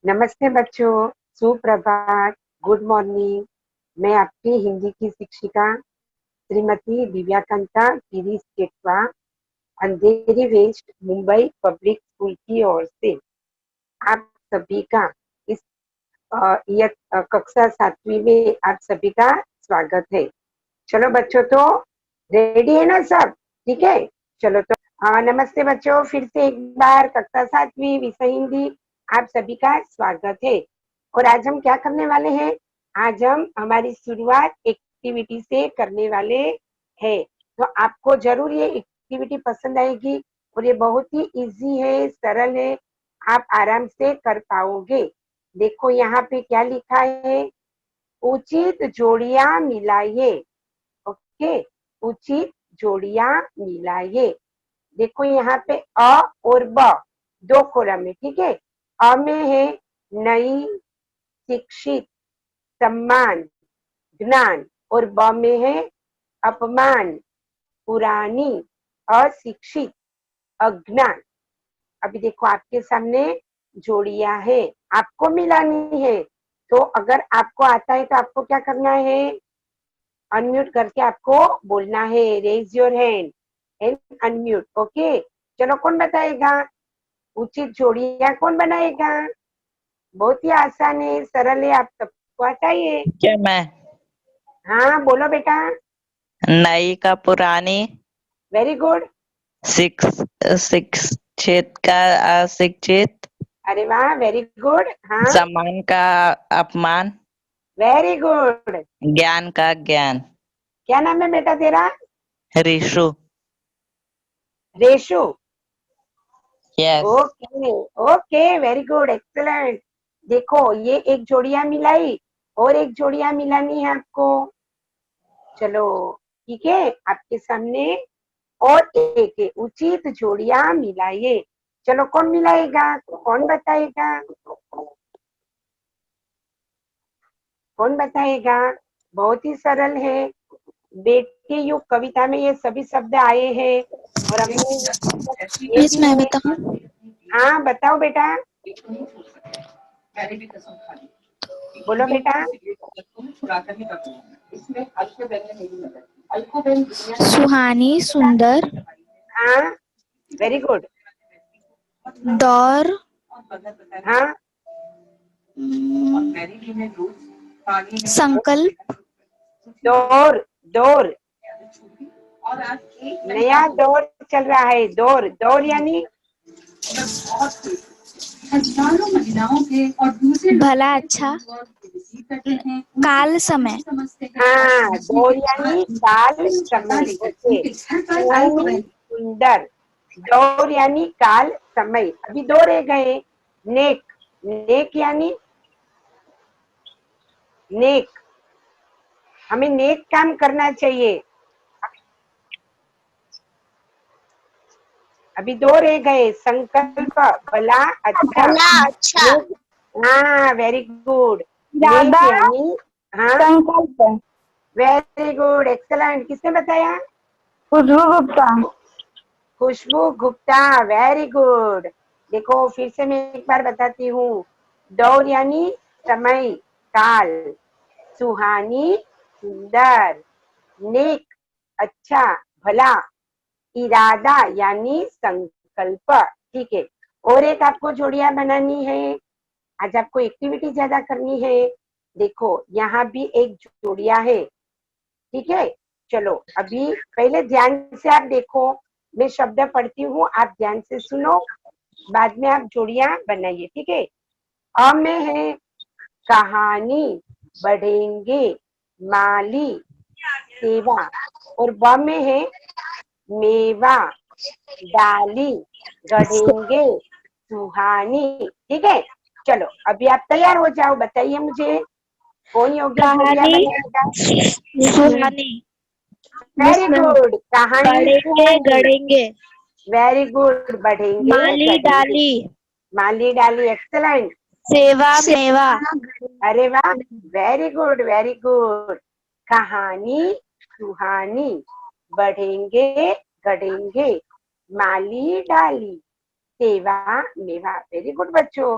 नमस्ते बच्चों, सुप्रभात, गुड मॉर्निंग। मैं आपकी हिंदी की शिक्षिका श्रीमती दिव्याकांता गिरीश केटवा, अंधेरी वेस्ट मुंबई पब्लिक स्कूल की ओर से आप सभी का इस कक्षा 7वीं में आप सभी का स्वागत है। चलो बच्चों, तो रेडी है ना सब? ठीक है, चलो तो नमस्ते बच्चों, फिर से एक बार कक्षा 7वीं विषय हिंदी आप सभी का स्वागत है। और आज हम क्या करने वाले हैं? आज हम हमारी शुरुआत एक्टिविटी से करने वाले हैं। तो आपको जरूर ये एक्टिविटी पसंद आएगी और ये बहुत ही इजी है, सरल है, आप आराम से कर पाओगे। देखो यहाँ पे क्या लिखा है, उचित जोड़ियां मिलाइए। ओके, उचित जोड़ियां मिलाइए। देखो यहाँ पे अ और ब दो कॉलम है, ठीक है। अ में है नई, शिक्षित, सम्मान, ज्ञान, और ब में है अपमान, पुरानी, अशिक्षित, अज्ञान। अभी देखो आपके सामने जोड़ियां है, आपको मिलानी है। तो अगर आपको आता है तो आपको क्या करना है? अनम्यूट करके आपको बोलना है, raise your hand and unmute. Okay, चलो कौन बताएगा? उचित जोड़ियां कौन बनाएगा? बहुत ही आसान है, सरल है, आप सबको आता ही है। क्या मैं? हाँ बोलो बेटा। नई का पुरानी, वेरी गुड। शिक्षित का अशिक्षित, अरे वाह, वेरी गुड। हाँ, सम्मान का अपमान, वेरी गुड। ज्ञान का ज्ञान। क्या नाम है बेटा तेरा? Rishu. Reshu. Yes. Okay, okay, very good, excellent. देखो ये एक जोड़ियां मिलाई और एक जोड़ियां मिलानी है आपको। चलो ठीक है, आपके सामने और एक है, उचित जोड़ियां मिलाइए। चलो कौन मिलाएगा, कौन बताएगा, कौन बताएगा? बहुत ही सरल है। बेटी युग कविता में ये सभी शब्द आए हैं और हमने ये मिस भी मैं है। बताऊं? हाँ बताओ बेटा, बोलो बेटा। सुहानी, सुंदर, हाँ, वेरी गुड। दौर, हाँ, संकल्प, दौर, दौर, नया दौर चल रहा है। दौर, दौर यानी हजारों महिलाओं के और दूसरे भला, अच्छा, काल, समय, हाँ, दौर यानी काल, समय। ओके, सुहानी, सुंदर, दौर यानी काल, समय। अभी दो रह गए। नेक, नेक यानी नेक, हमें नेक काम करना चाहिए। अभी दो रह गए। संकल्प, भला, अच्छा, भला, अच्छा, नेक। हाँ, वेरी गुड। नेक इरादा, यानी, हाँ, संकल्प, वेरी गुड, एक्सलेंट। किसने बताया? खुशबू गुप्ता, खुशबू गुप्ता, वेरी गुड। देखो फिर से मैं एक बार बताती हूँ। दौर यानी समय, काल, सुहानी, सुंदर, नेक, अच्छा, भला, इरादा यानी संकल्प। ठीक है, और एक आपको जोड़ियां बनानी है। आज आपको एक्टिविटी ज्यादा करनी है। देखो यहाँ भी एक जोड़िया है, ठीक है। चलो अभी पहले ध्यान से आप देखो, मैं शब्द पढ़ती हूँ, आप ध्यान से सुनो, बाद में आप जोड़ियां बनाइए, ठीक है। अ में है कहानी, बढ़ेंगे, माली, सेवा, और ब में है मेवा, डाली, गढ़ेंगे, सुहानी। ठीक है, चलो अभी आप तैयार हो जाओ, बताइए मुझे कौन योग्य जोड़ियां कहानी, बनाएगा? सुहानी, वेरी गुड, कहानी, बढ़ेंगे, सुहानी। गढ़ेंगे, वेरी गुड, बढ़ेंगे, माली, गढ़ेंगे, डाली, माली, डाली, एक्सलेंट। सेवा, मेवा, अरे वाह, वेरी गुड, वेरी गुड। कहानी, सुहानी, बढ़ेंगे, गढ़ेंगे, माली, डाली, सेवा, मेवा। वेरी गुड बच्चों।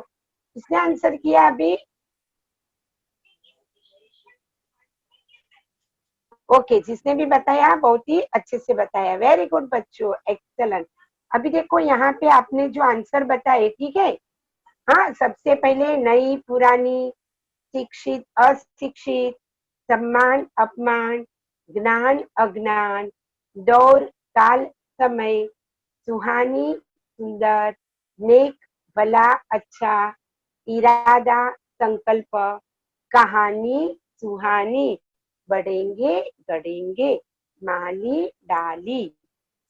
किसने आंसर किया अभी? ओके, जिसने भी बताया बहुत ही अच्छे से बताया, वेरी गुड बच्चों, एक्सेलेंट। अभी देखो यहाँ पे आपने जो आंसर बताए, ठीक है, हाँ, सबसे पहले नई पुरानी, शिक्षित अशिक्षित, सम्मान अपमान, ज्ञान अज्ञान, दौर काल समय, सुहानी सुंदर, नेक भला अच्छा, इरादा संकल्प, कहानी सुहानी, बढ़ेंगे गढ़ेंगे, माली डाली,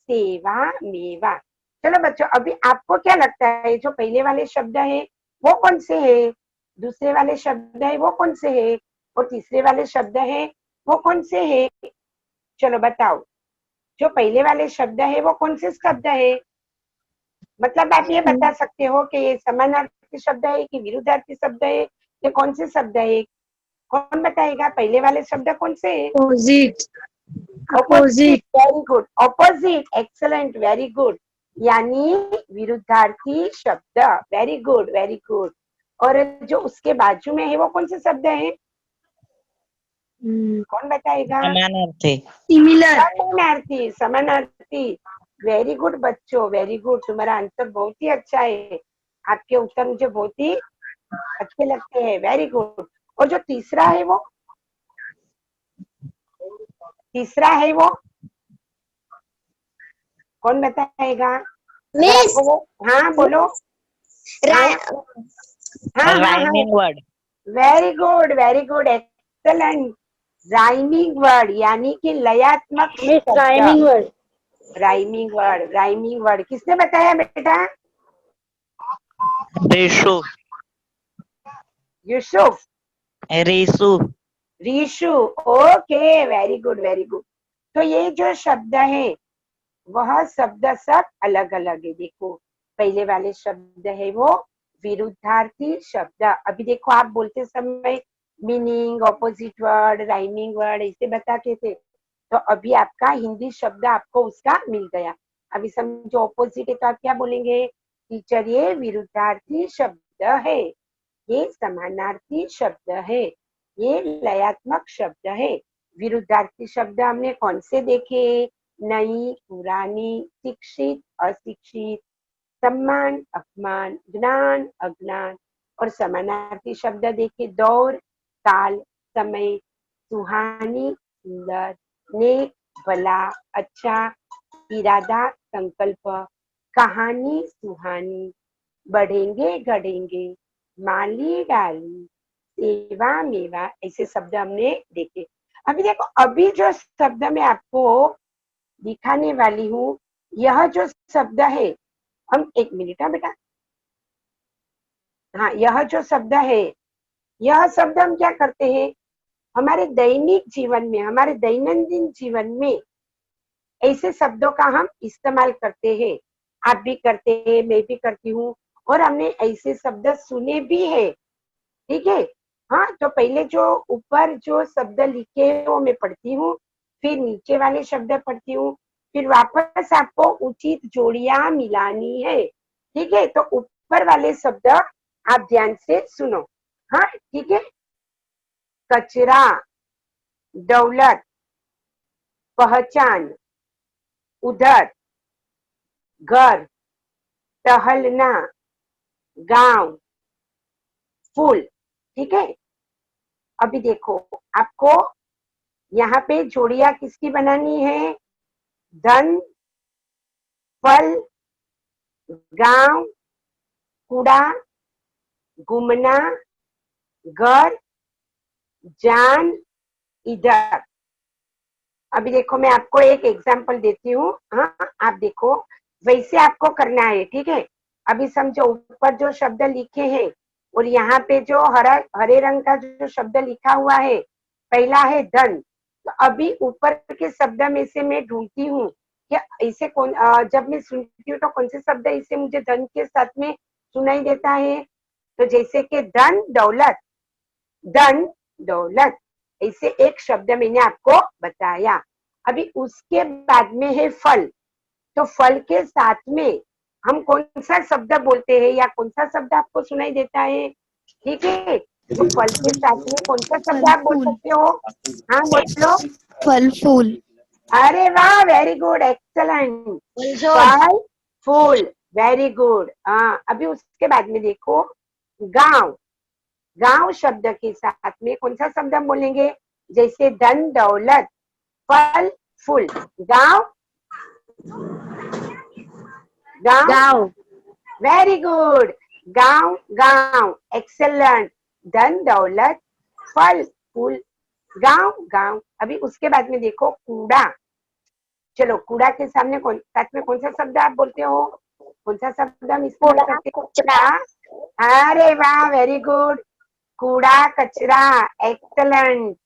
सेवा मेवा। चलो बच्चों, अभी आपको क्या लगता है जो पहले वाले शब्द है वो कौन से है, दूसरे वाले शब्द है वो कौन से है, और तीसरे वाले शब्द है वो कौन से है? चलो बताओ, जो पहले वाले शब्द है वो कौन से शब्द है? मतलब आप ये बता सकते हो कि ये समानार्थी शब्द है कि विरुद्धार्थी शब्द है, ये कौन से शब्द है? कौन बताएगा पहले वाले शब्द कौन से है? Opposite. Opposite, very good, opposite, excellent, very good, यानी विरुद्धार्थी शब्द, वेरी गुड वेरी गुड। और जो उसके बाजू में है वो कौन से शब्द है? कौन बताएगा? समानार्थी। सिमिलर। समानार्थी, समानार्थी, वेरी गुड बच्चों, वेरी गुड, तुम्हारा आंसर बहुत ही अच्छा है, आपके उत्तर मुझे बहुत ही अच्छे लगते हैं, वेरी गुड। और जो तीसरा है वो, तीसरा है वो कौन बताएगा? अगर आपको वो, हाँ बोलो, हाँ हाँ हाँ, rhyming word. Very good excellent, rhyming word, यानी कि लयात्मक शब्द। Rhyming word. Rhyming word, rhyming word, किसने बताया बेटा? Rishu. Yusuf, Rishu. Rishu, okay, very good very good. तो ये जो शब्द है वह शब्द सब अलग अलग है। देखो पहले वाले शब्द है वो विरुद्धार्थी शब्द। अभी देखो आप बोलते समय meaning, opposite word, rhyming word ऐसे बताते थे, तो अभी आपका हिंदी शब्द आपको उसका मिल गया। अभी समझो ऑपोजिट है तो आप क्या बोलेंगे? टीचर ये विरुद्धार्थी शब्द है, ये समानार्थी शब्द है, ये लयात्मक शब्द है। विरुद्धार्थी शब्द हमने कौन से देखे? नई पुरानी, शिक्षित अशिक्षित, सम्मान अपमान, ज्ञान अज्ञान। और समानार्थी शब्द देखे दौर काल समय, सुहानी सुंदर, नेक भला अच्छा, इरादा संकल्प, कहानी सुहानी, बढ़ेंगे गढ़ेंगे, माली डाली, सेवा मेवा, ऐसे शब्द हमने देखे। अभी देखो, अभी जो शब्द मैं आपको दिखाने वाली हूँ, यह जो शब्द है, हम एक मिनट, हाँ बेटा, हाँ, यह जो शब्द है, यह शब्द हम क्या करते हैं हमारे दैनिक जीवन में, हमारे दैनंदिन जीवन में ऐसे शब्दों का हम इस्तेमाल करते हैं। आप भी करते हैं, मैं भी करती हूँ, और हमने ऐसे शब्द सुने भी है, ठीक है। हाँ, तो पहले जो ऊपर जो शब्द लिखे हैं वो मैं पढ़ती हूँ, फिर नीचे वाले शब्द पढ़ती हूँ, फिर वापस आपको उचित जोड़ियां मिलानी है, ठीक है। तो ऊपर वाले शब्द आप ध्यान से सुनो, हाँ ठीक है। कचरा, दौलत, पहचान, उधर, घर, टहलना, गांव, फूल, ठीक है। अभी देखो आपको यहाँ पे जोड़ियां किसकी बनानी है? धन, फल, गांव, कूड़ा, घूमना, घर, जान, इधर। अभी देखो मैं आपको एक एग्जांपल देती हूँ, हाँ आप देखो वैसे आपको करना है, ठीक है। अभी समझो ऊपर जो शब्द लिखे हैं और यहाँ पे जो हरे रंग का जो शब्द लिखा हुआ है, पहला है धन। तो अभी ऊपर के शब्द में से मैं ढूंढती हूँ कि इसे कौन, जब मैं सुनती हूँ तो कौन से शब्द इसे मुझे धन के साथ में सुनाई देता है। तो जैसे कि धन दौलत, धन दौलत, ऐसे एक शब्द मैंने आपको बताया। अभी उसके बाद में है फल, तो फल के साथ में हम कौन सा शब्द बोलते हैं या कौन सा शब्द आपको सुनाई देता है, ठीक है। तो फल के साथ में कौन सा शब्द आप बोल सकते हो? हाँ बोलो। फल फूल। अरे वाह, वेरी गुड, एक्सलेंट। फल फूल, वेरी गुड। हाँ, अभी उसके बाद में देखो गांव। गांव शब्द के साथ में कौन सा शब्द हम बोलेंगे? जैसे धन दौलत, फल फूल। गांव, गांव, गाँव। Very good. गांव, गांव, एक्सेलेंट। धन दौलत, फल फूल, गांव, गांव। अभी उसके बाद में देखो कूड़ा। चलो, कूड़ा के सामने साथ में कौन सा शब्द आप बोलते हो? कौन सा शब्द हम इस्तेमाल करते हैं? कूड़ा। अरे वाह, वेरी गुड। कूड़ा कचरा, एक्सलेंट।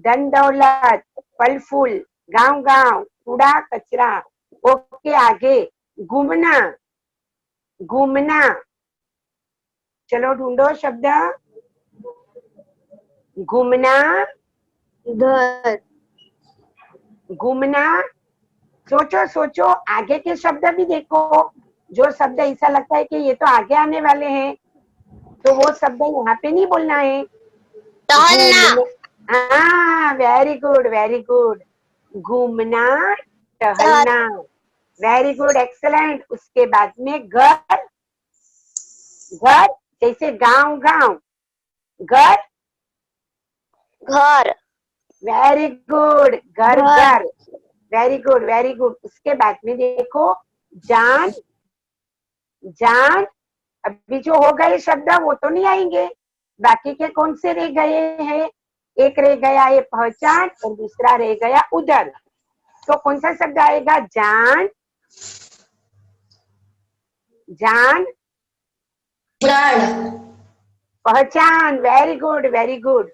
धन दौलत, फल फूल, गांव, गांव, कूड़ा कचरा। ओके, आगे घूमना। घूमना, चलो ढूंढो शब्द। घूमना, घर। घूमना। सोचो सोचो, आगे के शब्द भी देखो। जो शब्द ऐसा लगता है कि ये तो आगे आने वाले हैं, तो वो शब्द यहाँ पे नहीं बोलना है। घूमना, हाँ, वेरी गुड, वेरी गुड। घूमना, टहलना, वेरी गुड, एक्सलेंट। उसके बाद में घर। घर, जैसे गांव, गांव, घर, घर। Very good. घर, घर। घर, वेरी गुड, वेरी गुड। उसके बाद में देखो जान। जान, अभी जो हो गए शब्द वो तो नहीं आएंगे, बाकी के कौन से रह गए हैं? एक रह गया ये पहचान और दूसरा रह गया उधर। तो कौन सा शब्द आएगा? जान, जान, पहचान, वेरी गुड, वेरी गुड।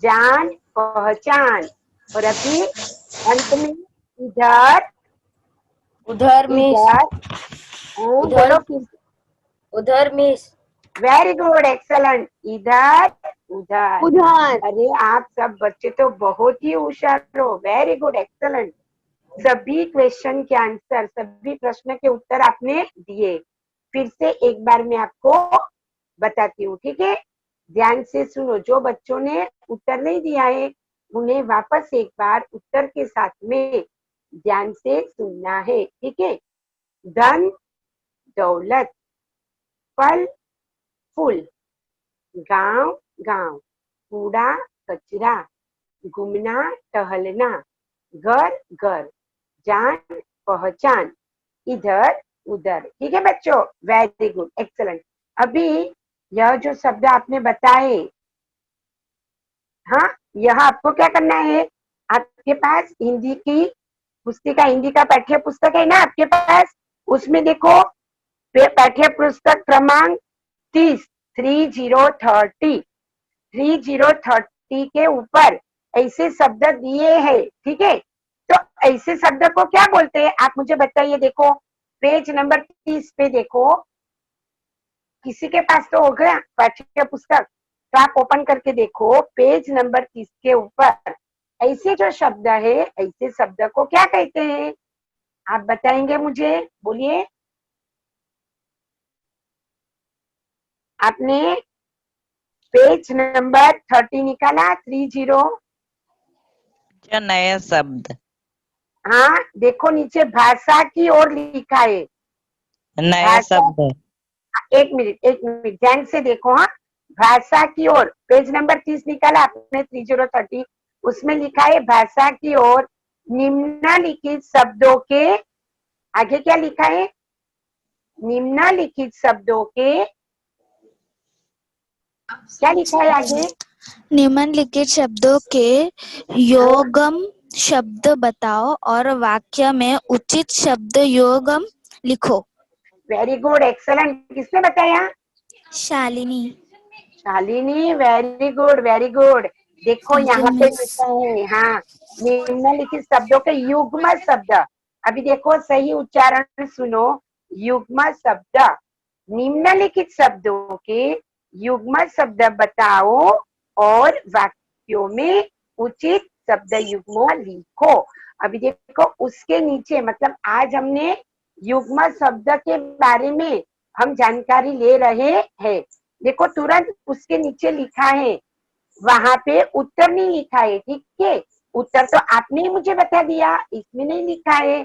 जान, पहचान। और अभी अंत में इधर। उधर मिस। इधर, हाँ, उधर। बोलो फिर। उधर मिस। Very good, excellent. इधर, उधर। उधर। अरे आप सब बच्चे तो बहुत ही होशियार हो, वेरी गुड, एक्सलेंट। सभी क्वेश्चन के आंसर, सभी प्रश्न के उत्तर आपने दिए। फिर से एक बार मैं आपको बताती हूँ, ठीक है। ध्यान से सुनो, जो बच्चों ने उत्तर नहीं दिया है उन्हें वापस एक बार उत्तर के साथ में ध्यान से सुनना है, ठीक है। धन दौलत, फल फूल, गांव, गांव, कूड़ा कचरा, घूमना टहलना, घर, घर, जान, पहचान, इधर, उधर। ठीक है बच्चों, वेरी गुड, एक्सलेंट। अभी यह जो शब्द आपने बताए, हाँ, यह आपको क्या करना है? आपके पास हिंदी की पुस्तिका, हिंदी का पाठ्य पुस्तक है ना आपके पास? उसमें देखो पाठ्य पुस्तक क्रमांक 30, 3030 के ऊपर ऐसे शब्द दिए हैं, ठीक है। तो ऐसे शब्द को क्या बोलते हैं आप मुझे बताइए। देखो पेज नंबर 30 पे देखो, किसी के पास तो हो गया पाठ्य पुस्तक, तो आप ओपन करके देखो पेज नंबर 30 के ऊपर ऐसे जो शब्द है, ऐसे शब्द को क्या कहते हैं? आप बताएंगे मुझे, बोलिए। आपने पेज नंबर 30 निकाला, 30। जो नया शब्द। हाँ, देखो नीचे भाषा की ओर लिखा है। नया भाषा, शब्द। एक मिनट, एक मिनट, ध्यान से देखो। हाँ, भाषा की ओर, पेज नंबर 30 निकाला आपने, 3030। उसमें लिखा है भाषा की ओर निम्नलिखित शब्दों के, आगे क्या लिखा है? निम्नलिखित शब्दों के, क्या लिखा है आगे? निम्नलिखित शब्दों के योगम शब्द बताओ और वाक्य में उचित शब्द योगम लिखो। Very good, excellent. किसने बताया? Shalini. Shalini, very good, very good. देखो थैंक यू यहाँ पे मिस। लिखा है, हाँ, निम्नलिखित शब्दों के युग्म शब्द। अभी देखो सही उच्चारण सुनो, युग्म शब्द। निम्नलिखित शब्दों के युग्म शब्द बताओ और वाक्यों में उचित शब्द युग्म लिखो। अभी देखो उसके नीचे, मतलब आज हमने युग्म शब्द के बारे में हम जानकारी ले रहे हैं। देखो तुरंत उसके नीचे लिखा है, वहां पे उत्तर नहीं लिखा है, ठीक है। उत्तर तो आपने ही मुझे बता दिया, इसमें नहीं लिखा है।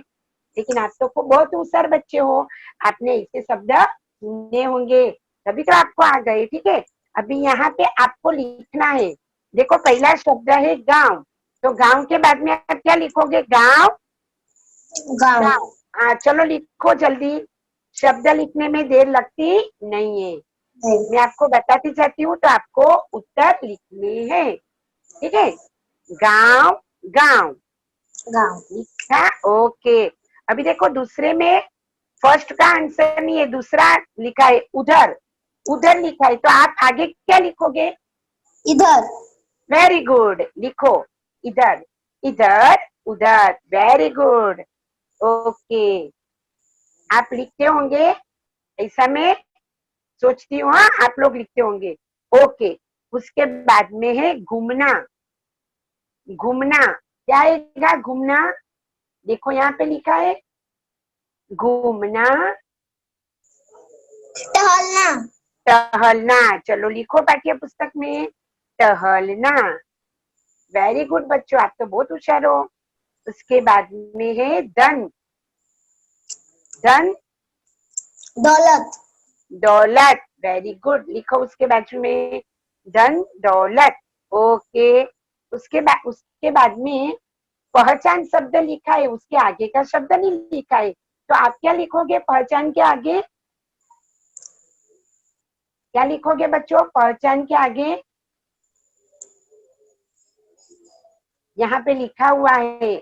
लेकिन आप तो बहुत होशियार बच्चे हो, आपने ऐसे शब्द सुने होंगे, तभी तो आपको आ गए, ठीक है। अभी यहाँ पे आपको लिखना है। देखो पहला शब्द है गांव, तो गांव के बाद में आप क्या लिखोगे? गांव। गाँव। गांव, हाँ चलो लिखो जल्दी, शब्द लिखने में देर लगती नहीं है। मैं आपको बताती जाती हूँ तो आपको उत्तर लिखने हैं, ठीक है। गांव, गांव, गाँव। लिखा, ओके। अभी देखो दूसरे में फर्स्ट का आंसर नहीं है, दूसरा लिखा है उधर, उधर लिखा है, तो आप आगे क्या लिखोगे? इधर। वेरी गुड, लिखो इधर, इधर, उधर, वेरी गुड, ओके। आप लिखते होंगे, ऐसा मैं सोचती हूँ, हाँ आप लोग लिखते होंगे, ओके। उसके बाद में है घूमना, घूमना, क्या आएगा? घूमना, देखो यहाँ पे लिखा है घूमना, टहलना। टहलना, चलो लिखो पाठ्य पुस्तक में टहलना। वेरी गुड बच्चों, आप तो बहुत होशियार हो। उसके बाद में है धन, धन, दौलत। दौलत, वेरी गुड, लिखो उसके बाजू में धन, दौलत, ओके। उसके बाद में पहचान शब्द लिखा है, उसके आगे का शब्द नहीं लिखा है, तो आप क्या लिखोगे? पहचान के आगे क्या लिखोगे बच्चों? पहचान के आगे यहाँ पे लिखा हुआ है,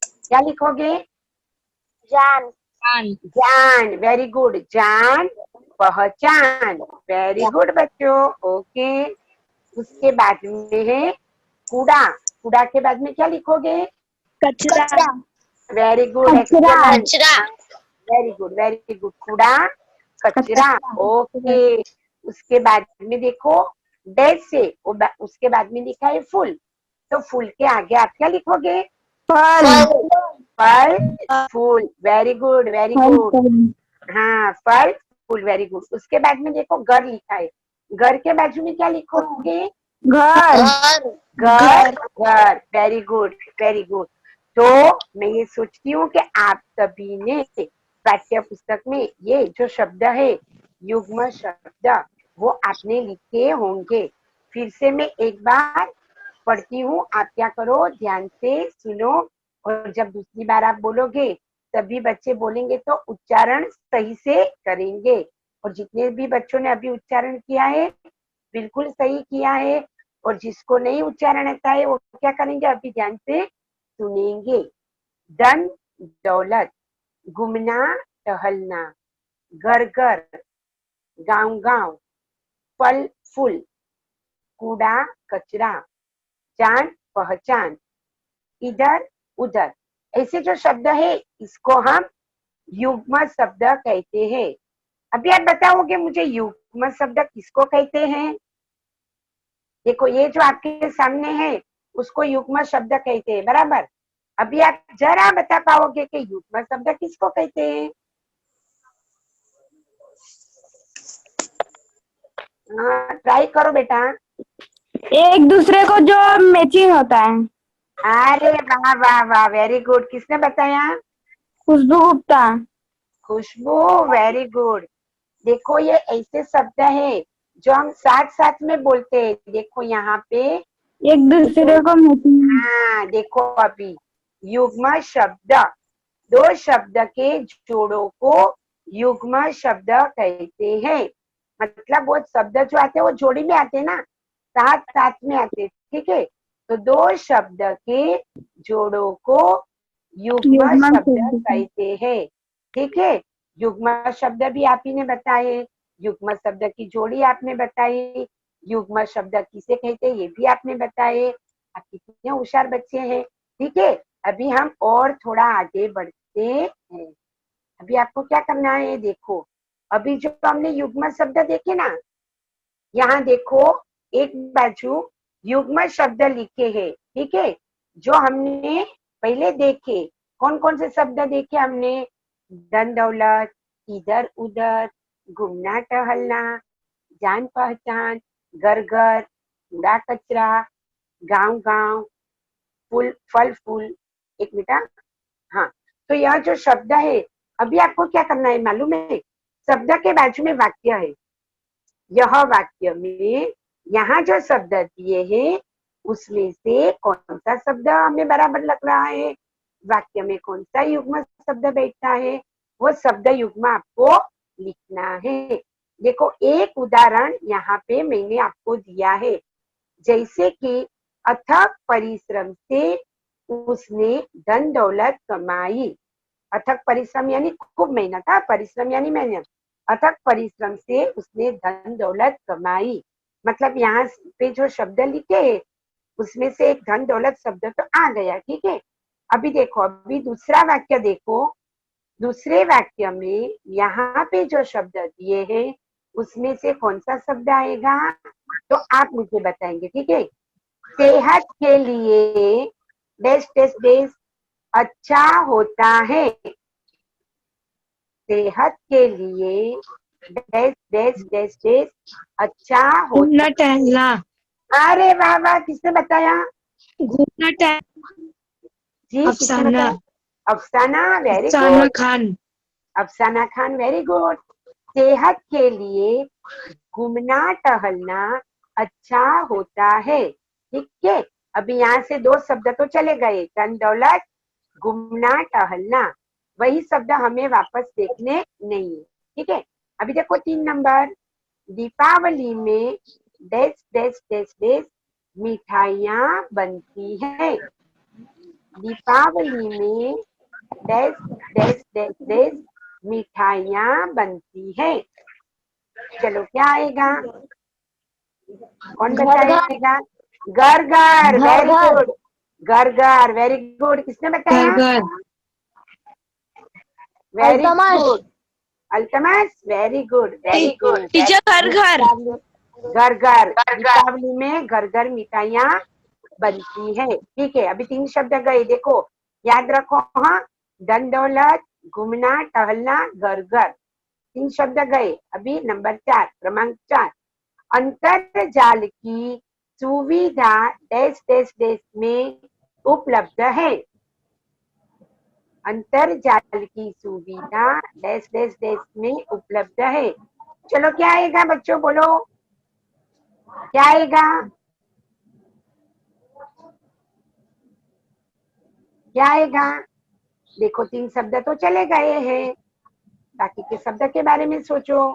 क्या लिखोगे? जान। जान, वेरी गुड, जान, पहचान, वेरी गुड बच्चों, ओके। उसके बाद में है कूड़ा, कूड़ा के बाद में क्या लिखोगे? कचरा। Very good, excellent, very good, very good, कूड़ा, कचरा, ओके। उसके बाद में देखो डैश से उसके बाद में लिखा है फूल, तो फूल के आगे आप क्या लिखोगे? फल। फल, फूल, वेरी गुड, वेरी गुड, हाँ फल, फूल, वेरी गुड। उसके बाद में देखो घर लिखा है, घर के बाजू में क्या लिखोगे? घर। घर, घर, वेरी गुड, वेरी गुड। तो मैं ये सोचती हूँ कि आप सभी ने पाठ्य पुस्तक में ये जो शब्द है युग्म शब्द, वो आपने लिखे होंगे। फिर से मैं एक बार पढ़ती हूँ, आप क्या करो? ध्यान से सुनो, और जब दूसरी बार आप बोलोगे सभी बच्चे बोलेंगे तो उच्चारण सही से करेंगे। और जितने भी बच्चों ने अभी उच्चारण किया है बिल्कुल सही किया है, और जिसको नहीं उच्चारण आता है वो क्या करेंगे? अभी ध्यान से सुनेंगे। धन, दौलत, घूमना, टहलना, घर घर, गांव गांव, फल फूल, कूड़ा कचरा, जान पहचान, इधर उधर, ऐसे जो शब्द है इसको हम युग्म शब्द कहते हैं। अभी आप बताओगे मुझे युग्म शब्द किसको कहते हैं? देखो ये जो आपके सामने है उसको युग्म शब्द कहते हैं, बराबर। अभी आप जरा बता पाओगे कि युग्म शब्द किसको कहते हैं? हाँ ट्राई करो बेटा। एक दूसरे को जो मैचिंग होता है। अरे वाह वाह वाह, वेरी गुड, किसने बताया? खुशबू गुप्ता। खुशबू, वेरी गुड। देखो ये ऐसे शब्द है जो हम साथ साथ में बोलते हैं। देखो यहाँ पे एक दूसरे को मैचिंग। हाँ देखो अभी युग्म शब्द, दो शब्द के जोड़ों को युग्म शब्द कहते हैं। मतलब वो शब्द जो आते हैं वो जोड़ी में आते हैं ना, साथ साथ में आते हैं, ठीक है। तो दो शब्द के जोड़ों को युग्म शब्द कहते हैं, ठीक है। युग्म शब्द भी आप ही ने बताए, युग्म शब्द की जोड़ी आपने बताई, युग्म शब्द किसे कहते हैं ये भी आपने बताए। आप कितने होशियार बच्चे हैं, ठीक है। अभी हम और थोड़ा आगे बढ़ते हैं। अभी आपको क्या करना है? देखो अभी जो हमने युग्म शब्द देखे ना, यहाँ देखो एक बाजू युग्म शब्द लिखे हैं, ठीक है। जो हमने पहले देखे, कौन कौन से शब्द देखे हमने? धन दौलत, इधर उधर, घूमना टहलना, जान पहचान, घर घर, कूड़ा कचरा, गांव गांव, फूल फल फूल। एक मिनट हाँ। हाँ, तो यह जो शब्द है, अभी आपको क्या करना है मालूम है? शब्द के बाजू में वाक्य है। यह वाक्य में यहाँ जो शब्द दिए हैं उसमें से कौन सा शब्द हमें बराबर लग रहा है, वाक्य में कौन सा युग्म शब्द बैठता है, वो शब्द युग्म आपको लिखना है। देखो एक उदाहरण यहाँ पे मैंने आपको दिया है, जैसे कि अथक परिश्रम से उसने धन दौलत कमाई। अथक परिश्रम यानी खूब मेहनत, था परिश्रम यानी मेहनत। अथक परिश्रम से उसने धन दौलत कमाई, मतलब यहाँ पे जो शब्द लिखे हैं उसमें से एक धन दौलत शब्द तो आ गया, ठीक है। अभी देखो, अभी दूसरा वाक्य देखो। दूसरे वाक्य में यहाँ पे जो शब्द दिए हैं उसमें से कौन सा शब्द आएगा, तो आप मुझे बताएंगे, ठीक है। सेहत के लिए डैश डैश डैश अच्छा होता है। सेहत के लिए डैश डैश डैश डैश अच्छा होता। घूमना टहलना। अरे वाह वाह, किसने बताया? घूमना टहलना। जी, किसने अफसाना। बताया? अफसाना, वेरी अफसाना गुड। खान। अफसाना खान, वेरी गुड। सेहत के लिए घूमना टहलना अच्छा होता है, ठीक है। अभी यहाँ से दो शब्द तो चले गए, धन दौलत, घूमना टहलना, वही शब्द हमें वापस देखने नहीं है, ठीक है। अभी देखो 3 नंबर, दीपावली में डैश डैश डैश डैश मिठाइयाँ बनती है। दीपावली में डैश डैश डैश डैश मिठाइयाँ बनती है। चलो क्या आएगा, कौन बताएगा? घर घर, वेरी गुड। घर घर, वेरी गुड। किसने बताया? घर। Very good. Altamas, very good very good. Teacher घर घर। घर घर, दीपावली में घर घर मिठाइयाँ बनती है, ठीक है। अभी 3 शब्द गए, देखो याद रखो। हाँ, धन दौलत, घूमना टहलना, घर घर, 3 शब्द गए। अभी नंबर 4, क्रमांक 4, अंतरजाल की सुविधा डैश डैश डैश में उपलब्ध है। अंतरजाल की सुविधा डैश डैश डैश में उपलब्ध है। चलो क्या आएगा बच्चों, बोलो क्या आएगा? क्या आएगा? देखो 3 शब्द तो चले गए हैं, बाकी के शब्द के बारे में सोचो,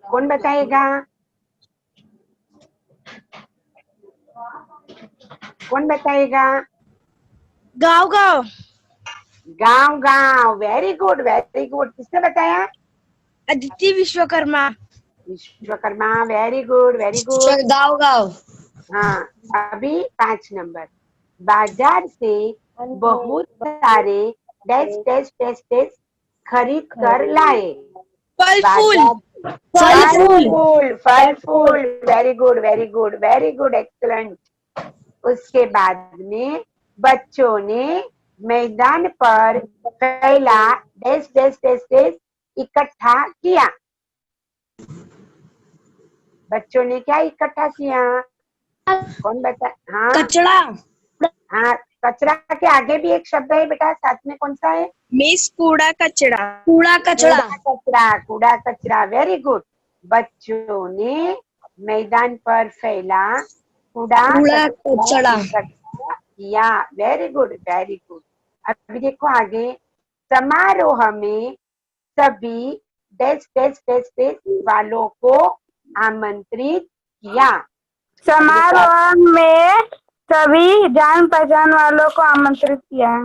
कौन बताएगा? कौन बताएगा? गाँव गाँव। गांव गांव, वेरी गुड वेरी गुड। किसने बताया? Aditi Vishwakarma. Vishwakarma, very good very good. गाँव गाँव। हाँ, अभी 5 नंबर, बाजार से बहुत सारे डैश डैश डैश डैश खरीद कर लाए। फल फूल। बाजार, फल फूल, very good very good very good, excellent. उसके बाद में बच्चों ने मैदान पर फैला डैश डैश डैश डैश इकट्ठा किया। बच्चों ने क्या इकट्ठा किया, कौन बता? हाँ कचड़ा। हाँ, कचरा के आगे भी एक शब्द है बेटा, साथ में कौन सा है? मिस कूड़ा कचड़ा। कूड़ा कचड़ा। कूड़ा कचरा, कूड़ा कचरा, वेरी गुड। बच्चों ने मैदान पर फैला कूड़ा कचरा इकट्ठा किया, वेरी गुड वेरी गुड। अभी देखो आगे, समारोह में सभी डैश डैश डैश डैश वालों को आमंत्रित किया। समारोह में सभी जान पहचान वालों को आमंत्रित किया है।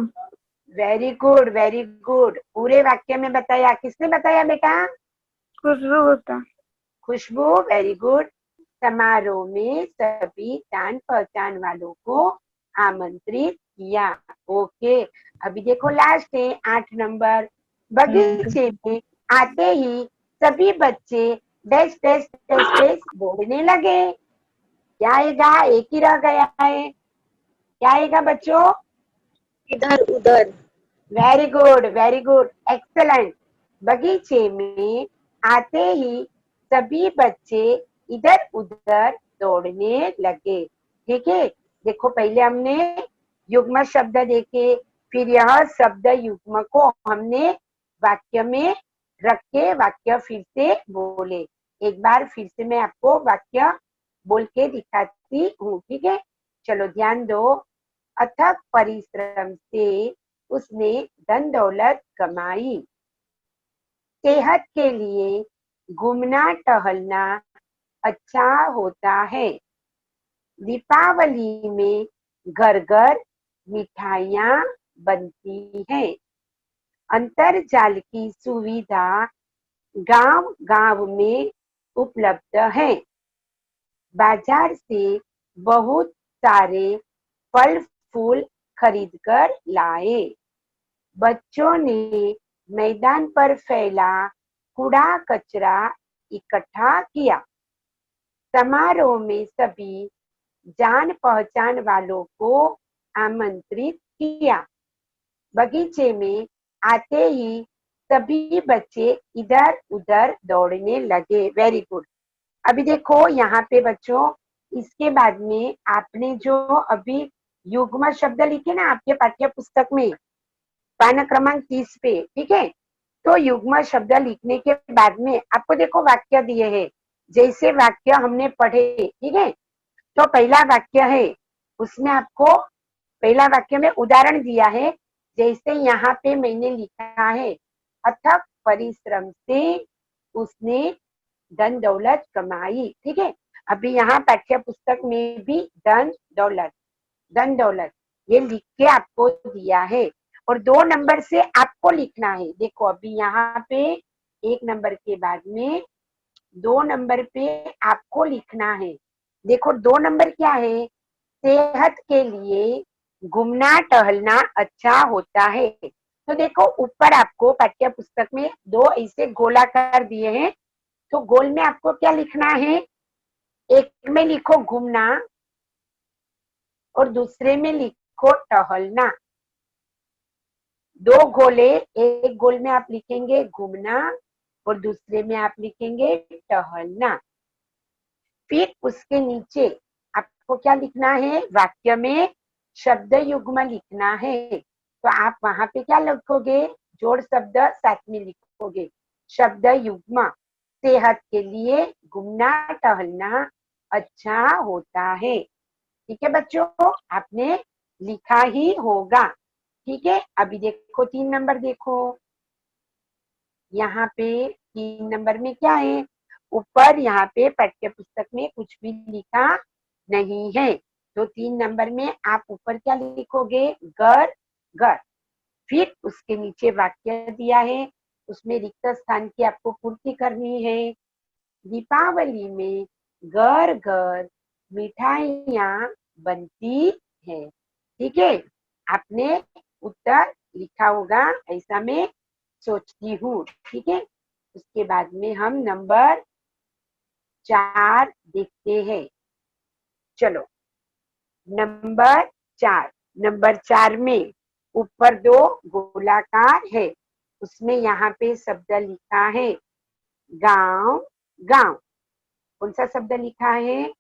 Very good very good. पूरे वाक्य में बताया, किसने बताया बेटा? खुशबू गुप्ता। खुशबू, वेरी गुड। समारोह में सभी जान पहचान वालों को आमंत्रित किया, ओके। अभी देखो लास्ट है 8 नंबर, बगीचे में आते ही सभी बच्चे डैश डैश डैश डैश बोलने लगे। क्या आएगा? एक ही रह गया है, क्या आएगा बच्चों? इधर उधर। Very good, excellent. बगीचे में आते ही सभी बच्चे इधर उधर दौड़ने लगे। ठीक है, देखो पहले हमने युग्म शब्द देखे, फिर यह शब्द युग्म को हमने वाक्य में रख के वाक्य फिर से बोले। एक बार फिर से मैं आपको वाक्य बोल के दिखाती हूँ। ठीक है, चलो ध्यान दो। अथक परिश्रम से उसने धन दौलत कमाई। सेहत के लिए घूमना टहलना अच्छा होता है। दीपावली में घर घर मिठाइयाँ बनती हैं। अंतरजाल की सुविधा गांव गांव में उपलब्ध है। बाजार से बहुत सारे फल फूल खरीद कर लाए। बच्चों ने मैदान पर फैला कूड़ा कचरा इकट्ठा किया। समारोह में सभी जान पहचान वालों को आमंत्रित किया। बगीचे में आते ही सभी बच्चे इधर उधर दौड़ने लगे। Very good. अभी देखो यहाँ पे बच्चों, इसके बाद में आपने जो अभी युग्म शब्द लिखे ना आपके पाठ्य पुस्तक में पाना क्रमांक 30 पे, ठीक है, तो युग्म शब्द लिखने के बाद में आपको देखो वाक्य दिए हैं, जैसे वाक्य हमने पढ़े। ठीक है, तो पहला वाक्य है, उसमें आपको पहला वाक्य में उदाहरण दिया है, जैसे यहाँ पे मैंने लिखा है, अथक परिश्रम से उसने धन दौलत कमाई। ठीक है, अभी यहाँ पाठ्य पुस्तक में भी धन दौलत ये लिख के आपको दिया है, और 2 नंबर से आपको लिखना है। देखो अभी यहाँ पे 1 नंबर के बाद में 2 नंबर पे आपको लिखना है। देखो 2 नंबर क्या है, सेहत के लिए घूमना टहलना अच्छा होता है। तो देखो ऊपर आपको पाठ्य पुस्तक में 2 ऐसे गोलाकार दिए हैं, तो गोल में आपको क्या लिखना है, एक में लिखो घूमना और दूसरे में लिखो टहलना। 2 गोले, एक गोल में आप लिखेंगे घूमना और दूसरे में आप लिखेंगे टहलना। फिर उसके नीचे आपको क्या लिखना है, वाक्य में शब्द युग्म लिखना है। तो आप वहां पे क्या लिखोगे, जोड़ शब्द साथ में लिखोगे, शब्द युग्म। सेहत के लिए घूमना टहलना अच्छा होता है। ठीक है बच्चों, आपने लिखा ही होगा। ठीक है, अभी देखो 3 नंबर देखो, यहाँ पे 3 नंबर में क्या है, ऊपर यहाँ पे पाठ्य पुस्तक में कुछ भी लिखा नहीं है, तो 3 नंबर में आप ऊपर क्या लिखोगे, घर घर। फिर उसके नीचे वाक्य दिया है, उसमें रिक्त स्थान की आपको पूर्ति करनी है। दीपावली में घर घर मिठाइयाँ बनती है। ठीक है, आपने उत्तर लिखा होगा ऐसा मैं सोचती हूँ। ठीक है, उसके बाद में हम नंबर 4 देखते हैं। चलो नंबर 4 में ऊपर 2 गोलाकार है, उसमें यहाँ पे शब्द लिखा है गांव गांव। कौन सा शब्द लिखा है,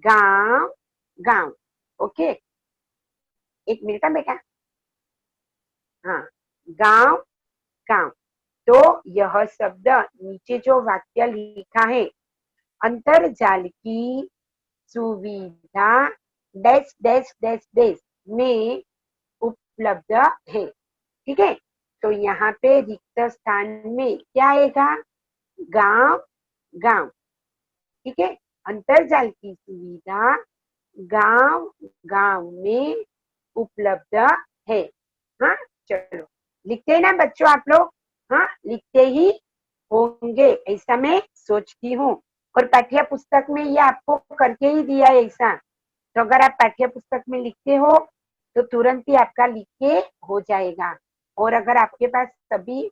गांव गांव। ओके, एक मिनट बेटा, हाँ, गांव गांव। तो यह शब्द नीचे जो वाक्य लिखा है, अंतरजाल की सुविधा डैश डैश डैश डैश में उपलब्ध है। ठीक है, तो यहाँ पे रिक्त स्थान में क्या आएगा, गांव गांव। ठीक है, अंतरजाल की सुविधा गांव गांव में उपलब्ध है। हाँ, चलो लिखते हैं ना बच्चों आप लोग, हाँ लिखते ही होंगे ऐसा मैं सोचती हूँ। और पाठ्य पुस्तक में ये आपको करके ही दिया है ऐसा, तो अगर आप पाठ्य पुस्तक में लिखते हो तो तुरंत ही आपका लिख के हो जाएगा। और अगर आपके पास सभी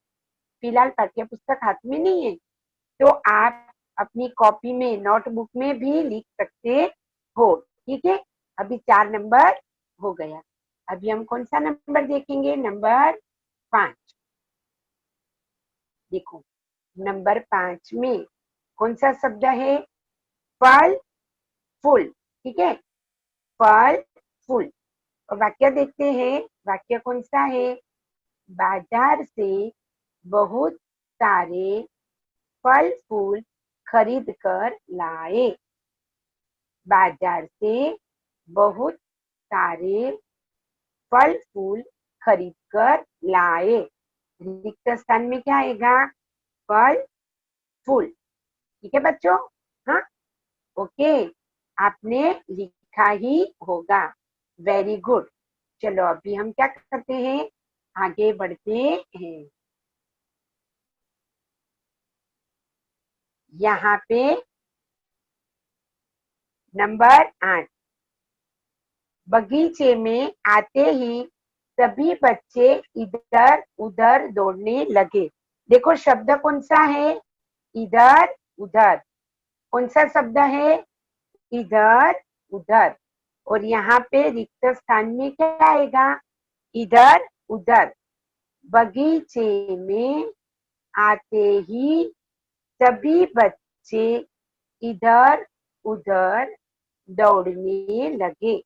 फिलहाल पाठ्य पुस्तक हाथ में नहीं है, तो आप अपनी कॉपी में नोटबुक में भी लिख सकते हो। ठीक है, अभी 4 नंबर हो गया। अभी हम कौन सा नंबर देखेंगे? नंबर 5। देखो नंबर 5 में कौन सा शब्द है? फल फूल। ठीक है, फल फूल। और वाक्य देखते हैं, वाक्य कौन सा है? बाजार से बहुत सारे फल फूल खरीद कर लाए। बाजार से बहुत सारे फल फूल खरीद कर लाए। रिक्त स्थान में क्या आएगा? फल फूल। ठीक है बच्चों? हाँ, ओके, आपने लिखा ही होगा। Very good. चलो अभी हम क्या करते हैं, आगे बढ़ते हैं। यहाँ पे नंबर 8, बगीचे में आते ही सभी बच्चे इधर उधर दौड़ने लगे। देखो शब्द कौन सा है? इधर उधर। कौन सा शब्द है? इधर उधर। और यहाँ पे रिक्त स्थान में क्या आएगा? इधर उधर। बगीचे में आते ही सभी बच्चे इधर उधर दौड़ने लगे।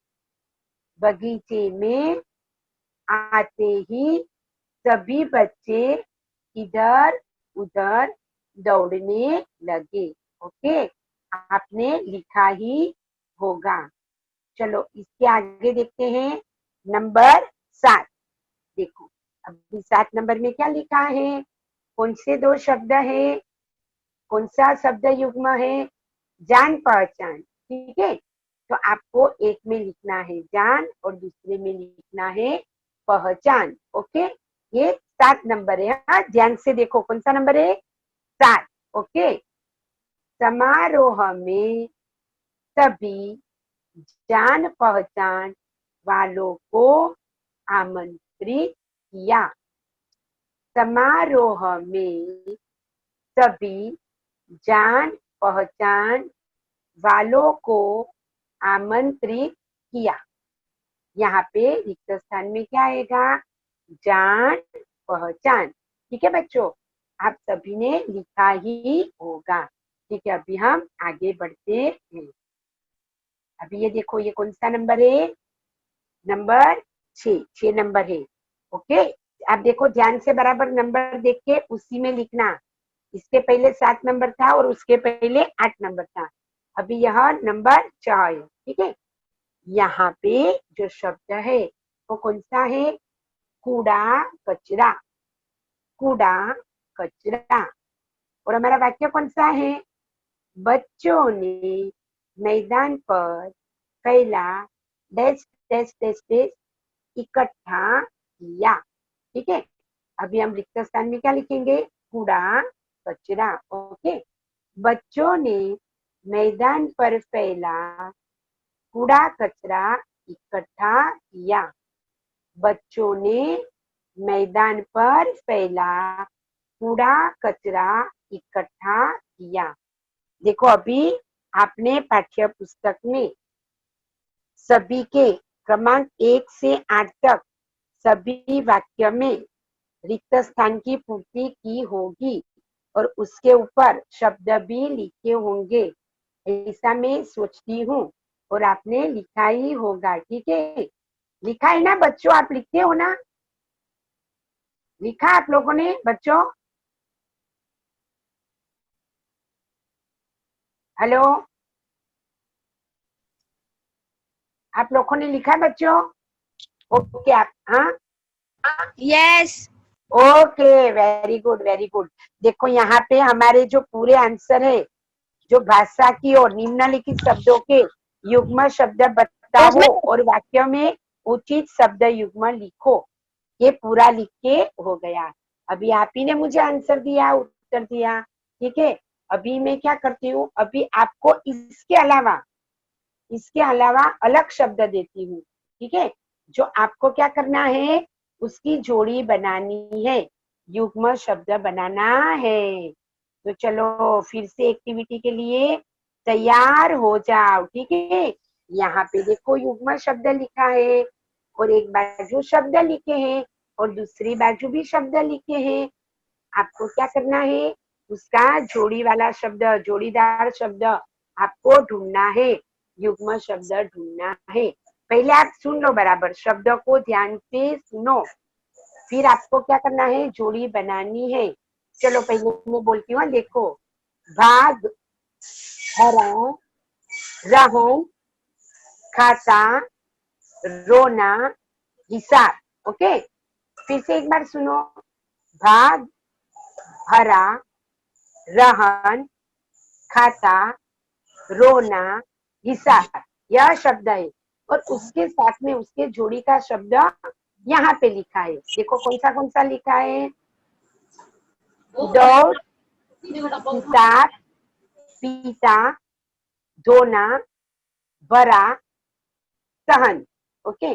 बगीचे में आते ही सभी बच्चे इधर उधर दौड़ने लगे। ओके, आपने लिखा ही होगा। चलो इसके आगे देखते हैं, नंबर 7। देखो अभी 7 नंबर में क्या लिखा है? कौन से दो शब्द है? कौन सा शब्द युग्म है? जान पहचान। ठीक है, तो आपको एक में लिखना है जान और दूसरे में लिखना है पहचान। ओके, ये 7 नंबर है। हाँ, ध्यान से देखो कौन सा नंबर है? 7। ओके, समारोह में सभी जान पहचान वालों को आमंत्रित किया। समारोह में सभी जान पहचान वालों को आमंत्रित किया। यहाँ पे रिक्त स्थान में क्या आएगा? जान पहचान। ठीक है बच्चों, आप सभी ने लिखा ही होगा। ठीक है, अभी हम आगे बढ़ते हैं। अभी ये देखो, ये कौन सा नंबर है? नंबर 6 नंबर है। ओके, आप देखो ध्यान से, बराबर नंबर देख के उसी में लिखना। इसके पहले 7 नंबर था और उसके पहले 8 नंबर था। अभी यह नंबर 4 है। ठीक है, यहाँ पे जो शब्द है वो कौन सा है? कूड़ा कचरा। कूड़ा कचरा। और हमारा वाक्य कौन सा है? बच्चों ने मैदान पर फैला डैश डैश डैश डैश इकट्ठा किया। ठीक है, अभी हम रिक्त स्थान में क्या लिखेंगे? कूड़ा कचरा। ओके, बच्चों ने मैदान पर फैला कूड़ा कचरा इकट्ठा किया। बच्चों ने मैदान पर फैला कूड़ा कचरा इकट्ठा किया। देखो अभी आपने पाठ्य पुस्तक में सभी के क्रमांक 1 से 8 तक सभी वाक्य में रिक्त स्थान की पूर्ति की होगी और उसके ऊपर शब्द भी लिखे होंगे, ऐसा मैं सोचती हूँ। और आपने लिखा ही होगा। ठीक है, लिखा है ना बच्चों? आप लिखते हो ना? लिखा आप लोगों ने बच्चों? हेलो, आप लोगों ने लिखा है बच्चों? ओके, आप हाँ, yes. Okay, very good very good. देखो यहाँ पे हमारे जो पूरे आंसर है, जो भाषा की और निम्नलिखित शब्दों के युग्म शब्द बताओ और वाक्य में उचित शब्द युग्म लिखो, ये पूरा लिख के हो गया। अभी आप ही ने मुझे आंसर दिया, उत्तर दिया। ठीक है, अभी मैं क्या करती हूँ, अभी आपको इसके अलावा अलग शब्द देती हूँ। ठीक है, जो आपको क्या करना है, उसकी जोड़ी बनानी है, युग्म शब्द बनाना है। तो चलो फिर से एक्टिविटी के लिए तैयार हो जाओ। ठीक है, यहाँ पे देखो युग्म शब्द लिखा है, और एक बाजू शब्द लिखे हैं और दूसरी बाजू भी शब्द लिखे हैं। आपको क्या करना है, उसका जोड़ी वाला शब्द, जोड़ीदार शब्द आपको ढूंढना है, युग्म शब्द ढूंढना है। पहले आप सुन लो बराबर, शब्द को ध्यान से सुनो, फिर आपको क्या करना है, जोड़ी बनानी है। चलो पहले मैं बोलती हूँ, देखो, भाग, हरा, रहन, खाता, रोना, हिसाब। ओके, फिर से एक बार सुनो, भाग, हरा, रहन, खाता, रोना, हिसाब, यह शब्द है। और उसके साथ में उसके जोड़ी का शब्द यहाँ पे लिखा है। देखो कौन सा लिखा है, दौड़, किताब, पीता, धोना, भरा, सहन। ओके,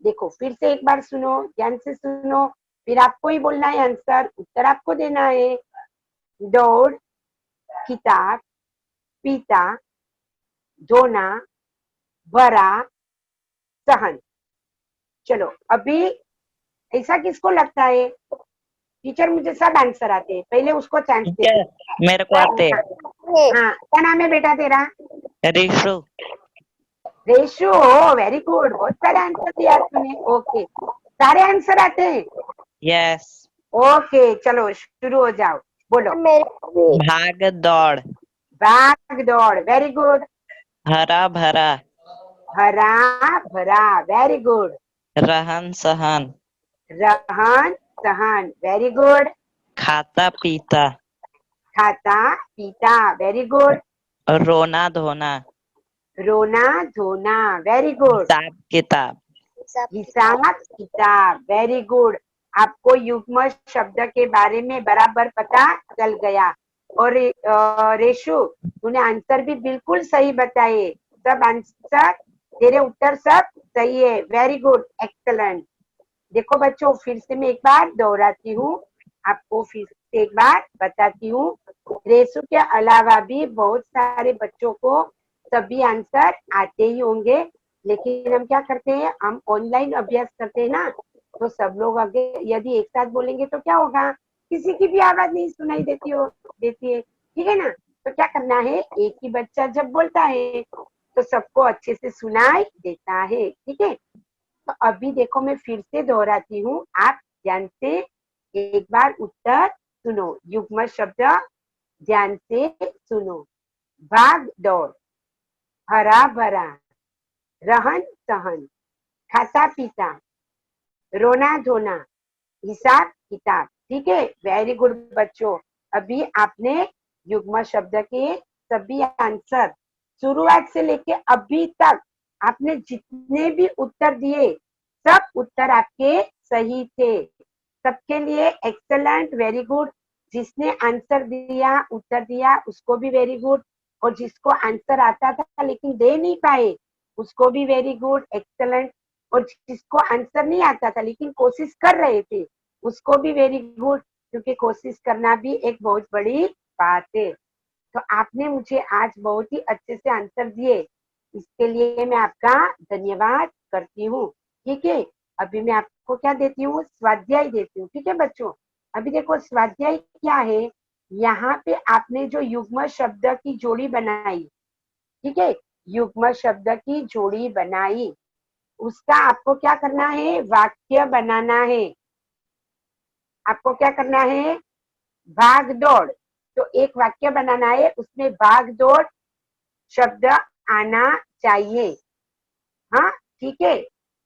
देखो फिर से एक बार सुनो, ध्यान से सुनो, फिर आपको ही बोलना है आंसर, उत्तर आपको देना है। दौड़, किताब, पीता, धोना, भरा, सहन। चलो अभी ऐसा किसको लगता है, टीचर मुझे सब आंसर आते हैं, पहले उसको चांस देते हैं। मेरे को आते। हाँ, क्या नाम है बेटा तेरा? रिशु। रेशु, वेरी गुड, बहुत सारे आंसर दिया तूने। ओके, सारे आंसर आते हैं? यस। ओके, चलो शुरू हो जाओ, बोलो। भाग दौड़। भाग दौड़, वेरी गुड। हरा भरा। हरा भरा, वेरी गुड। रहन सहन। रहन सहन, वेरी गुड। खाता पीता। खाता पीता, वेरी गुड। रोना धोना। रोना धोना, वेरी गुड। हिसाब किताब। हिसाब किताब, वेरी गुड। आपको युग्म शब्द के बारे में बराबर पता चल गया। और रेशु, तूने आंसर भी बिल्कुल सही बताए, सब आंसर, तेरे उत्तर सब सही है, वेरी गुड, एक्सलेंट। देखो बच्चों, फिर से मैं एक बार दोहराती हूँ, आपको फिर से एक बार बताती हूँ। रेशु के अलावा भी बहुत सारे बच्चों को सभी आंसर आते ही होंगे, लेकिन हम क्या करते हैं, हम ऑनलाइन अभ्यास करते हैं ना, तो सब लोग आगे यदि एक साथ बोलेंगे तो क्या होगा, किसी की भी आवाज नहीं सुनाई देती है, ठीक है ना। तो क्या करना है, एक ही बच्चा जब बोलता है तो सबको अच्छे से सुनाई देता है, ठीक है। तो अभी देखो मैं फिर से दोहराती हूँ, आप ध्यान से एक बार उत्तर सुनो, युग्म शब्द ध्यान से सुनो। भाग दौड़, हरा भरा, रहन सहन, खाता पीता, रोना धोना, हिसाब किताब, ठीक है, वेरी गुड बच्चों। अभी आपने युग्म शब्द के सभी आंसर शुरुआत से लेके अभी तक आपने जितने भी उत्तर दिए, सब उत्तर आपके सही थे, सबके लिए एक्सेलेंट, वेरी गुड। जिसने आंसर दिया, उत्तर दिया, उसको भी वेरी गुड, और जिसको आंसर आता था लेकिन दे नहीं पाए, उसको भी वेरी गुड, एक्सेलेंट। और जिसको आंसर नहीं आता था लेकिन कोशिश कर रहे थे, उसको भी वेरी गुड, क्योंकि कोशिश करना भी एक बहुत बड़ी बात है। तो आपने मुझे आज बहुत ही अच्छे से आंसर दिए, इसके लिए मैं आपका धन्यवाद करती हूँ, ठीक है। अभी मैं आपको क्या देती हूँ, स्वाध्याय देती हूँ, ठीक है बच्चों। अभी देखो स्वाध्याय क्या है, यहाँ पे आपने जो युग्म शब्द की जोड़ी बनाई, ठीक है, युग्म शब्द की जोड़ी बनाई, उसका आपको क्या करना है, वाक्य बनाना है। आपको क्या करना है, भाग दौड़, तो एक वाक्य बनाना है, उसमें भाग दौड़ शब्द आना चाहिए। हाँ, ठीक है,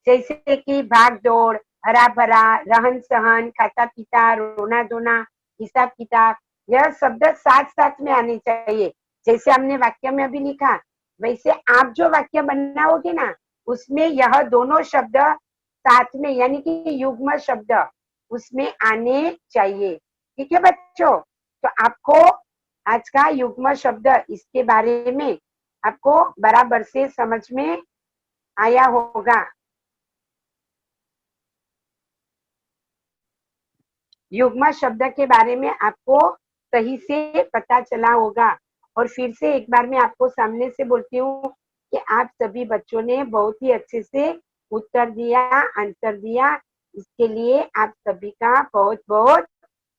जैसे कि भाग दौड़, हरा भरा, रहन सहन, खाता पीता, रोना धोना, हिसाब किताब, यह शब्द साथ साथ में आने चाहिए। जैसे हमने वाक्य में अभी लिखा, वैसे आप जो वाक्य बनाओगे ना, उसमें यह दोनों शब्द साथ में, यानी कि युग्म शब्द उसमें आने चाहिए, ठीक है बच्चों। तो आपको आज का युग्म शब्द, इसके बारे में आपको बराबर से समझ में आया होगा। युग्म शब्द के बारे में आपको सही से पता चला होगा। और फिर से एक बार मैं आपको सामने से बोलती हूँ कि आप सभी बच्चों ने बहुत ही अच्छे से उत्तर दिया, आंसर दिया। इसके लिए आप सभी का बहुत बहुत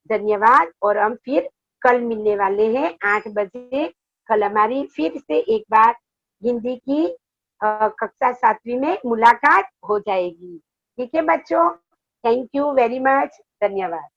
धन्यवाद। और हम फिर कल मिलने वाले हैं 8 बजे। कल हमारी फिर से एक बार हिंदी की कक्षा 7वीं में मुलाकात हो जाएगी। ठीक है बच्चों, थैंक यू वेरी मच, धन्यवाद।